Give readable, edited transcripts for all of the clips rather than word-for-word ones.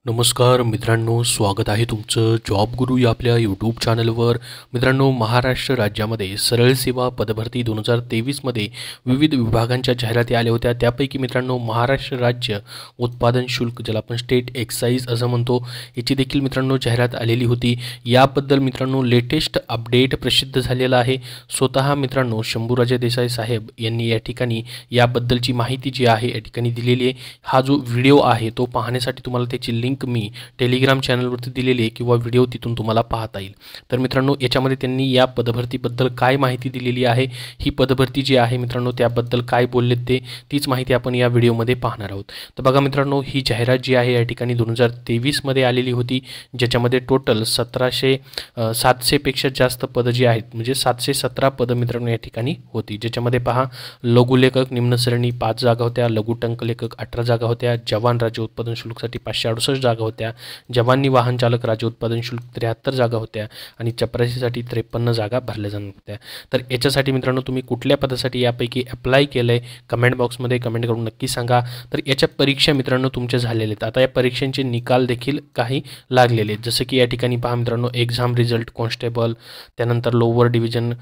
नमस्कार मित्रांनो, स्वागत आहे तुमचं जॉब गुरु या आपल्या यूट्यूब चॅनलवर। मित्रांनो, महाराष्ट्र राज्यामध्ये सरळ सेवा पदभरती 2023मध्ये विविध विभागांच्या जाहिराती आल्या होत्या। त्यापैकी मित्रांनो महाराष्ट्र राज्य उत्पादन शुल्क, ज्याला आपण स्टेट एक्साइज असं म्हणतो, याची देखील मित्रांनो जाहिरात आलेली होती। याबद्दल मित्रांनो लेटेस्ट अपडेट प्रसिद्ध झालेला आहे। स्वतः मित्रांनो शंभूराजे देसाई साहेब यांनी या ठिकाणी याबद्दलची माहिती जी आहे या ठिकाणी दिलेली आहे। हा जो व्हिडिओ आहे तो पाहण्यासाठी तुम्हाला त्याची लिंक मी टेलिग्राम चॅनलवरती दिलेली आहे किंवा व्हिडिओ तिथून तुम्हाला पाहता येईल। तर मित्रांनो, याच्यामध्ये त्यांनी या पदभरतीबद्दल काय माहिती दिलेली आहे, ही पदभरती जी आहे मित्रांनो त्याबद्दल काय बोललेत तीच माहिती आपण या व्हिडिओमध्ये पाहणार आहोत। तर बघा मित्रांनो, ही जाहिरात जी आहे या ठिकाणी 2023मध्ये आलेली होती, ज्याच्यामध्ये टोटल 700 पेक्षा जास्त पदं जी आहेत, म्हणजे 717 पदं मित्रांनो या ठिकाणी होती। ज्याच्यामध्ये पहा, लघुलेखक निम्न श्रेणी 5 जागा होत्या, लघुटंकलेखक 18 जागा होत्या, जवान राज्य उत्पादन शुल्कसाठी 568 जागा होत्या, जवानी वाहन चालक राज्य उत्पादन शुल्क 73 जागा होत्या आणि चपराशीसाठी 53 जागा भरल्या जाणार होत्या। तर याच्यासाठी मित्रांनो तुम्ही कुठल्या पदासाठी यापैकी अप्लाय केलंय, कमेंट बॉक्समध्ये कमेंट करून नक्की सांगा। तर याच्या परीक्षा मित्रांनो तुमच्या झालेल्या आहेत। आता या परीक्षांचे निकाल देखील काही लागलेले आहेत, जसं की या ठिकाणी पहा मित्रांनो, एक्झाम रिझल्ट कॉन्स्टेबल, त्यानंतर लोअर डिव्हिजन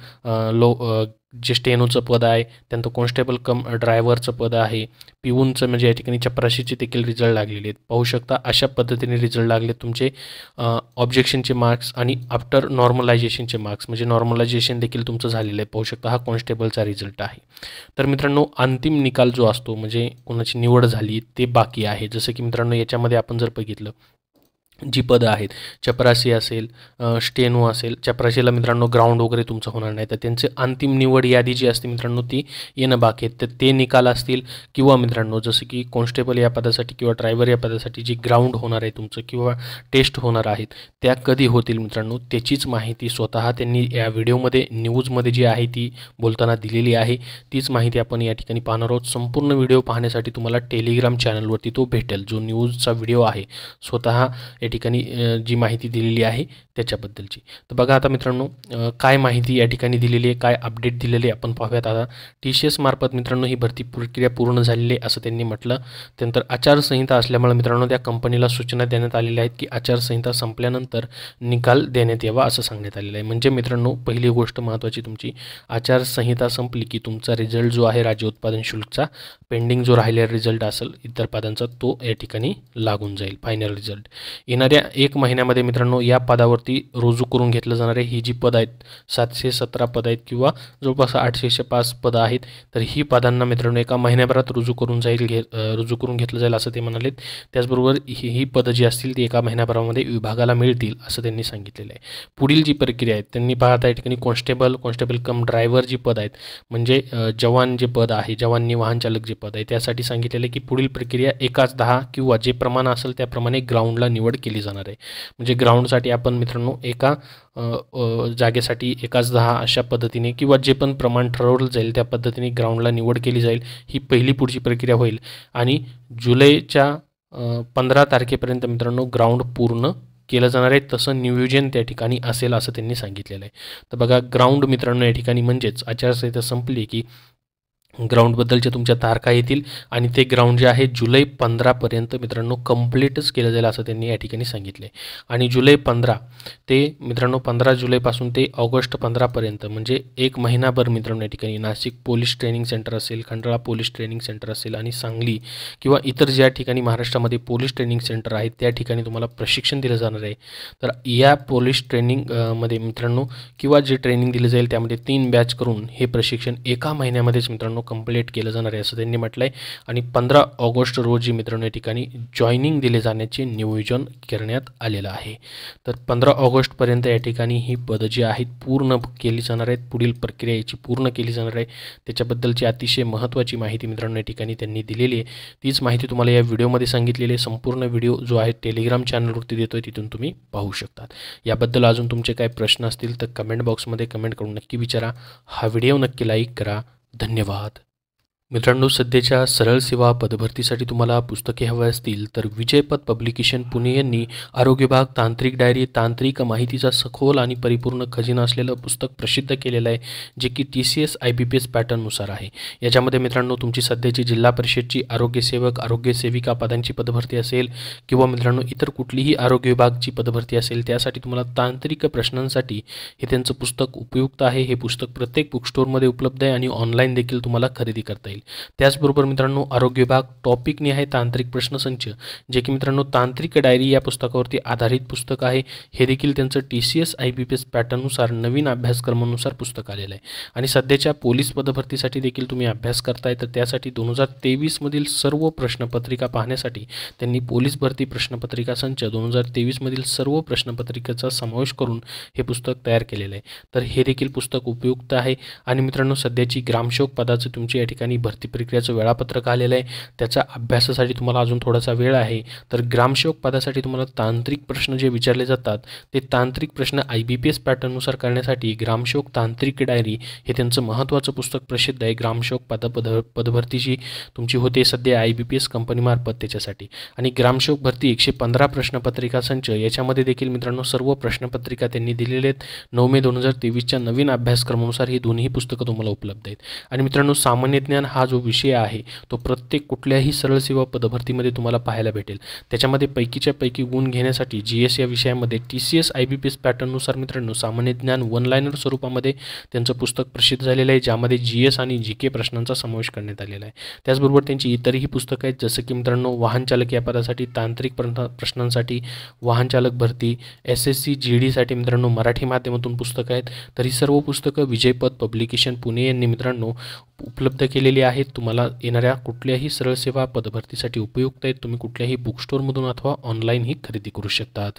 जे स्टेनोचं पद आहे, त्यानंतर कॉन्स्टेबल कम ड्रायव्हरचं पद आहे, पिऊनचं म्हणजे या ठिकाणी चपराशीचे देखील रिझल्ट लागलेले आहेत। पाहू शकता अशा पद्धतीने रिझल्ट लागले तुमचे ऑब्जेक्शनचे मार्क्स आणि आफ्टर नॉर्मलायझेशनचे मार्क्स, म्हणजे नॉर्मलायझेशन देखील तुमचं झालेलं आहे। पाहू शकता हा कॉन्स्टेबलचा रिझल्ट आहे। तर मित्रांनो, अंतिम निकाल जो असतो म्हणजे कोणाची निवड झाली ते बाकी आहे। जसं की मित्रांनो याच्यामध्ये आपण जर बघितलं, जी पदं आहेत, चपराशी असेल, स्टेनो असेल, चपराशीला मित्रांनो ग्राउंड वगैरे तुमचं होणार नाही, तर त्यांचे अंतिम निवड यादी जी असते मित्रांनो ती येणं बाकी आहे। तर ते निकाल असतील किंवा मित्रांनो जसं की कॉन्स्टेबल या पदासाठी किंवा ड्रायव्हर या पदासाठी जी ग्राउंड होणार आहे तुमचं किंवा टेस्ट होणार आहेत, त्या कधी होतील मित्रांनो त्याचीच माहिती स्वतः त्यांनी या व्हिडिओमध्ये न्यूजमध्ये जी आहे ती बोलताना दिलेली आहे। तीच माहिती आपण या ठिकाणी पाहणार आहोत। संपूर्ण व्हिडिओ पाहण्यासाठी तुम्हाला टेलिग्राम चॅनलवरती तो भेटेल, जो न्यूजचा व्हिडिओ आहे स्वतः या ठिकाणी जी माहिती दिलेली आहे त्याच्याबद्दलची। तर बघा आता मित्रांनो, काय माहिती या ठिकाणी दिलेली आहे, काय अपडेट दिलेले आपण पाहूयात। आता TCS मार्फत मित्रांनो ही भरती प्रक्रिया पूर्ण झालेली आहे असं त्यांनी म्हटलं। त्यानंतर आचारसंहिता असल्यामुळे मित्रांनो त्या कंपनीला सूचना देण्यात आलेल्या आहेत की आचारसंहिता संपल्यानंतर निकाल देण्यात यावा असं सांगण्यात आलेलं आहे। म्हणजे मित्रांनो पहिली गोष्ट महत्त्वाची, तुमची आचारसंहिता संपली की तुमचा रिझल्ट जो आहे राज्य उत्पादन शुल्कचा पेंडिंग जो राहिलेला रिझल्ट असेल इतर पदांचा, तो या ठिकाणी लागून जाईल फायनल रिझल्ट। येणाऱ्या 1 महिन्यामध्ये मित्रांनो या पदावरती रुजू करून घेतलं जाणार आहे। ही जी पदं आहेत 717 पदं आहेत किंवा जवळपास 805 पदं आहेत, तर ही पदांना मित्रांनो एका महिन्याभरात रुजू करून घेतलं जाईल असं ते म्हणालेत। त्याचबरोबर ही पदं जी असतील ती एका महिन्याभरामध्ये विभागाला मिळतील असं त्यांनी सांगितलेलं आहे। पुढील जी प्रक्रिया आहे त्यांनी पाहता या ठिकाणी कॉन्स्टेबल कम ड्रायव्हर जी पद आहेत, म्हणजे जवान जे पद आहे, जवानी वाहन चालक जे पद आहे, त्यासाठी सांगितलेलं आहे की पुढील प्रक्रिया 1:10 किंवा जे प्रमाण असेल त्याप्रमाणे ग्राउंडला निवड केली जाणार आहे। म्हणजे ग्राउंडसाठी आपण मित्रांनो एका जागेसाठी 1:10 अशा पद्धतीने किंवा जे पण प्रमाण ठरवलं जाईल त्या पद्धतीने ग्राउंडला निवड केली जाईल। ही पहिली पुढची प्रक्रिया होईल आणि जुलैच्या 15 तारखेपर्यंत मित्रांनो ग्राउंड पूर्ण केलं जाणार आहे, तसं नियोजन त्या ठिकाणी असेल असं त्यांनी सांगितलेलं आहे। तर बघा ग्राउंड मित्रांनो या ठिकाणी म्हणजेच आचारसंहिता संपली की ग्राउंडबद्दलच्या तुमच्या तारखा येतील आणि ते ग्राउंड जे आहे जुलै 15पर्यंत मित्रांनो कंप्लीटच केलं जाईल असं त्यांनी या ठिकाणी सांगितले। आणि जुलै 15 ते मित्रांनो 15 जुलैपासून ते ऑगस्ट 15पर्यंत म्हणजे 1 महिनाभर मित्रांनो या ठिकाणी नाशिक पोलीस ट्रेनिंग सेंटर असेल, खंडाळा पोलीस ट्रेनिंग सेंटर असेल आणि सांगली किंवा इतर ज्या ठिकाणी महाराष्ट्रामध्ये पोलीस ट्रेनिंग सेंटर आहेत त्या ठिकाणी तुम्हाला प्रशिक्षण दिलं जाणार आहे। तर या पोलीस ट्रेनिंगमध्ये मित्रांनो किंवा जे ट्रेनिंग दिलं जाईल त्यामध्ये 3 बॅच करून हे प्रशिक्षण एका महिन्यामध्येच मित्रांनो कंप्लीट केलं जाणार आहे असं त्यांनी म्हटलं आहे। आणि 15 ऑगस्ट रोजी मित्रांनो या ठिकाणी जॉईनिंग दिले जाण्याचे नियोजन करण्यात आलेलं आहे। तर 15 ऑगस्टपर्यंत या ठिकाणी ही पदं जी आहेत पूर्ण केली जाणार आहेत, पुढील प्रक्रिया याची पूर्ण केली जाणार आहे। त्याच्याबद्दलची अतिशय महत्त्वाची माहिती मित्रांनो या ठिकाणी त्यांनी दिलेली आहे। तीच माहिती तुम्हाला या व्हिडिओमध्ये सांगितलेली आहे। संपूर्ण व्हिडिओ जो आहे टेलिग्राम चॅनलवरती देतोय, तिथून तुम्ही पाहू शकतात। याबद्दल अजून तुमचे काही प्रश्न असतील तर कमेंट बॉक्समध्ये कमेंट करून नक्की विचारा। हा व्हिडिओ नक्की लाईक करा। धन्यवाद। मित्रांनो, सध्याच्या सरळ सेवा पदभरतीसाठी तुम्हाला पुस्तके हवी असतील तर विजयपथ पब्लिकेशन पुणे यांनी आरोग्य विभाग तांत्रिक डायरी तांत्रिक माहितीचा सखोल आणि परिपूर्ण खजिना असलेलं पुस्तक प्रसिद्ध केलेलं आहे, जे की TCS IBPS पॅटर्ननुसार आहे. याच्यामध्ये मित्रांनो तुमची सध्याची जिल्हा परिषदची आरोग्यसेवक आरोग्यसेविका पदांची पदभरती असेल किंवा मित्रांनो इतर कुठलीही आरोग्य विभागची पदभरती असेल त्यासाठी तुम्हाला तांत्रिक प्रश्नांसाठी हे त्यांचं पुस्तक उपयुक्त आहे. हे पुस्तक प्रत्येक बुक स्टोअरमध्ये उपलब्ध आहे आणि ऑनलाईन देखील तुम्हाला खरेदी करता येईल. त्याचबरोबर मित्रांनो आरोग्य विभाग टॉपिक निहाय तांत्रिक प्रश्नसंच, जे की मित्रांनो तांत्रिक डायरी या पुस्तकावरती आधारित पुस्तक आहे. हे देखील त्यांचं TCS IBPS पॅटर्ननुसार नवीन अभ्यासक्रमानुसार पुस्तक आलेलं आहे. आणि सध्याच्या पोलीस पदभरतीसाठी देखील तुम्ही अभ्यास करताय तर त्यासाठी 2023 मधील सर्व प्रश्नपत्रिका पाहण्यासाठी त्यांनी पोलीस भरती प्रश्नपत्रिका संच 2023 मधील सर्व प्रश्नपत्रिकेचा समावेश करून हे पुस्तक तयार केलेलं आहे. तर हे देखील पुस्तक उपयुक्त आहे. आणि मित्रांनो सध्याची ग्रामसेवक पदाचं तुमची या ठिकाणी भरती प्रक्रियेचं वेळापत्रक आलेलं आहे. त्याच्या अभ्यासासाठी तुम्हाला अजून थोडासा वेळ आहे. तर ग्रामसेवक पदासाठी तुम्हाला तांत्रिक प्रश्न जे विचारले जातात ते तांत्रिक प्रश्न IBPS पॅटर्ननुसार करण्यासाठी ग्रामसेवक तांत्रिक डायरी हे त्यांचं महत्त्वाचं पुस्तक प्रसिद्ध आहे. ग्रामसेवक पदभरतीची तुमची होते सध्या IBPS कंपनीमार्फत त्याच्यासाठी. आणि ग्रामसेवक भरती 115 प्रश्नपत्रिका संच, याच्यामध्ये देखील मित्रांनो सर्व प्रश्नपत्रिका त्यांनी दिलेले आहेत. 9 मे 2023च्या नवीन अभ्यासक्रमानुसार ही दोन्ही पुस्तकं तुम्हाला उपलब्ध आहेत. आणि मित्रांनो सामान्य ज्ञान हा जो विषय आहे तो प्रत्येक कुठल्याही सरळ सेवा पदभरतीमध्ये तुम्हाला पाहायला भेटेल. त्याच्यामध्ये पैकीच्या पैकी गुण घेण्यासाठी GS या विषयामध्ये TCS IBPS पॅटर्ननुसार मित्रांनो सामान्य ज्ञान वन लाईनर स्वरूपामध्ये त्यांचं पुस्तक प्रसिद्ध झालेलं आहे, ज्यामध्ये GS आणि GK प्रश्नांचा समावेश करण्यात आलेला आहे. त्याचबरोबर त्यांची इतरही पुस्तकं आहेत, जसं की मित्रांनो वाहन चालक या पदासाठी तांत्रिक प्रश्नांसाठी वाहन चालक भरती, SSC GD साठी मित्रांनो मराठी माध्यमातून पुस्तकं आहेत. तर ही सर्व पुस्तकं विजयपथ पब्लिकेशन पुणे यांनी मित्रांनो उपलब्ध केलेली आहेत. तुम्हाला येणाऱ्या कुठल्याही सरळ सेवा पदभरतीसाठी उपयुक्त आहेत. तुम्ही कुठल्याही बुक स्टोअरमधून अथवा ऑनलाईनही खरेदी करू शकतात.